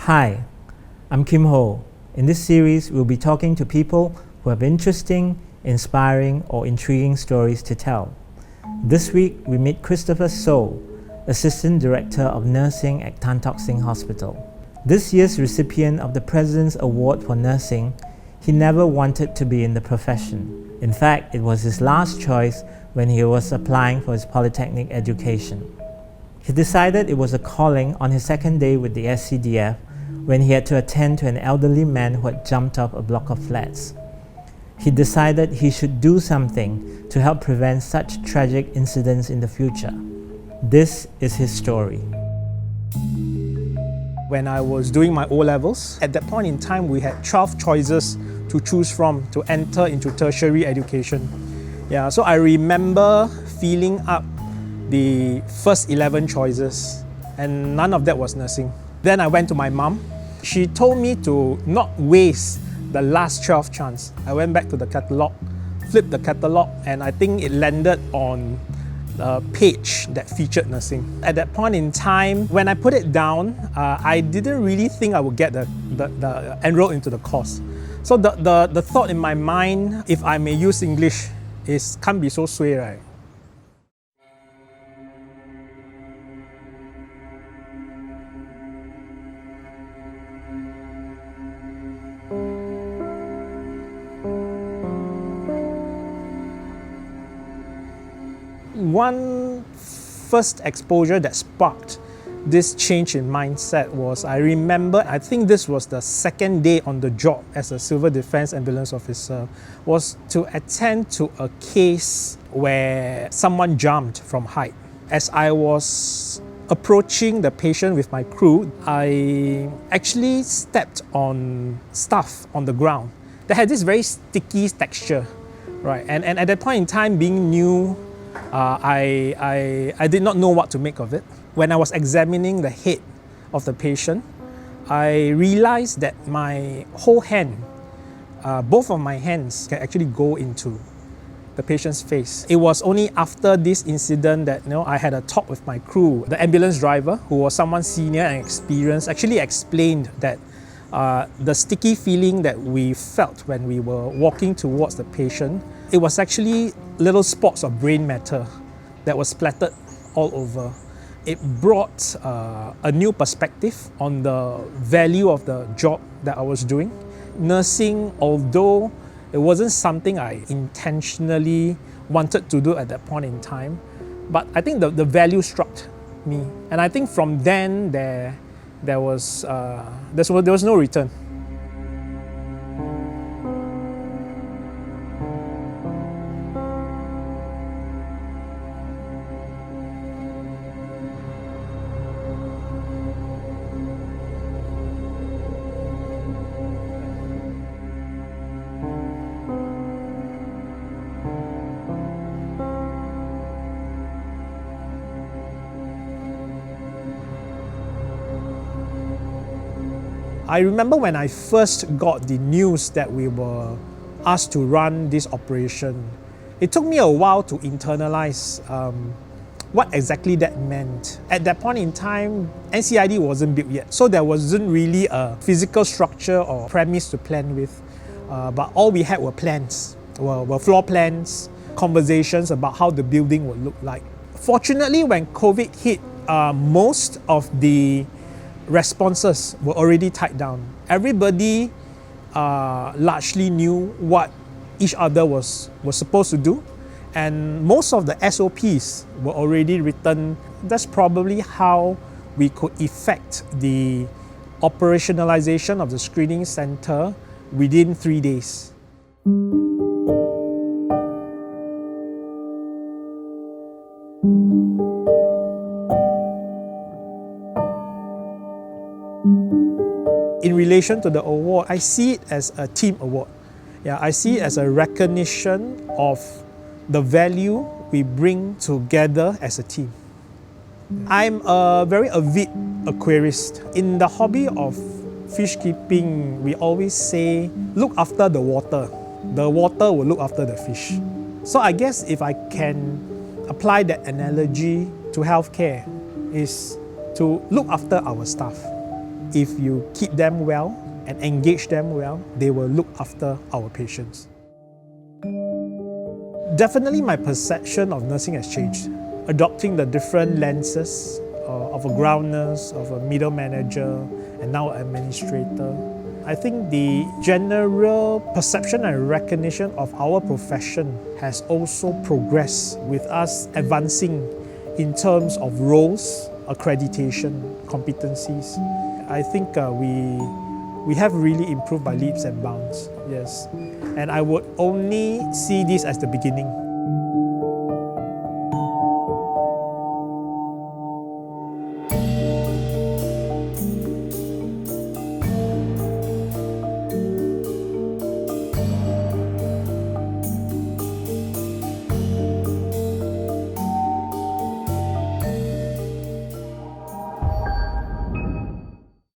Hi, I'm Kim Hoh. In this series, we'll be talking to people who have interesting, inspiring, or intriguing stories to tell. This week, we meet Christopher Soh, Assistant Director of Nursing at Tan Tock Seng Hospital. This year's recipient of the President's Award for Nursing, he never wanted to be in the profession. In fact, it was his last choice when he was applying for his polytechnic education. He decided it was a calling on his second day with the SCDF when he had to attend to an elderly man who had jumped off a block of flats. He decided he should do something to help prevent such tragic incidents in the future. This is his story. When I was doing my O-levels, at that point in time we had 12 choices to choose from to enter into tertiary education. So I remember filling up the first 11 choices and none of that was nursing. Then I went to my mom. She told me to not waste the last 12 chance. I went back to the catalogue, flipped the catalogue, and I think it landed on a page that featured nursing. At that point in time, when I put it down, I didn't really think I would get the enrolled into the course. So the thought in my mind, if I may use English, is can't be so suay, right? One first exposure that sparked this change in mindset was, I remember, I think this was the second day on the job as a Civil Defence Ambulance Officer, was to attend to a case where someone jumped from height. As I was approaching the patient with my crew, I actually stepped on stuff on the ground that had this very sticky texture, right? And at that point in time, being new, I did not know what to make of it. When I was examining the head of the patient, I realized that my whole hand, both of my hands, can actually go into the patient's face. It was only after this incident that I had a talk with my crew. The ambulance driver, who was someone senior and experienced, actually explained that the sticky feeling that we felt when we were walking towards the patient, it was actually little spots of brain matter that was splattered all over. It brought a new perspective on the value of the job that I was doing. Nursing, although it wasn't something I intentionally wanted to do at that point in time, but I think the value struck me. And I think from then there was no return. I remember when I first got the news that we were asked to run this operation, it took me a while to internalize what exactly that meant. At that point in time, NCID wasn't built yet, so there wasn't really a physical structure or premise to plan with. But all we had were plans, were floor plans, conversations about how the building would look like. Fortunately, when COVID hit, most of the responses were already tied down. Everybody largely knew what each other was supposed to do, and most of the SOPs were already written. That's probably how we could effect the operationalization of the screening center within 3 days. In relation to the award, I see it as a team award. I see it as a recognition of the value we bring together as a team. I'm a very avid aquarist. In the hobby of fish keeping, we always say, look after the water will look after the fish. So I guess if I can apply that analogy to healthcare, is to look after our staff. if you keep them well and engage them well, they will look after our patients. Definitely my perception of nursing has changed. Adopting the different lenses of a ground nurse, of a middle manager, and now administrator. I think the general perception and recognition of our profession has also progressed with us advancing in terms of roles, accreditation, competencies. I think we have really improved by leaps and bounds, yes. And I would only see this as the beginning.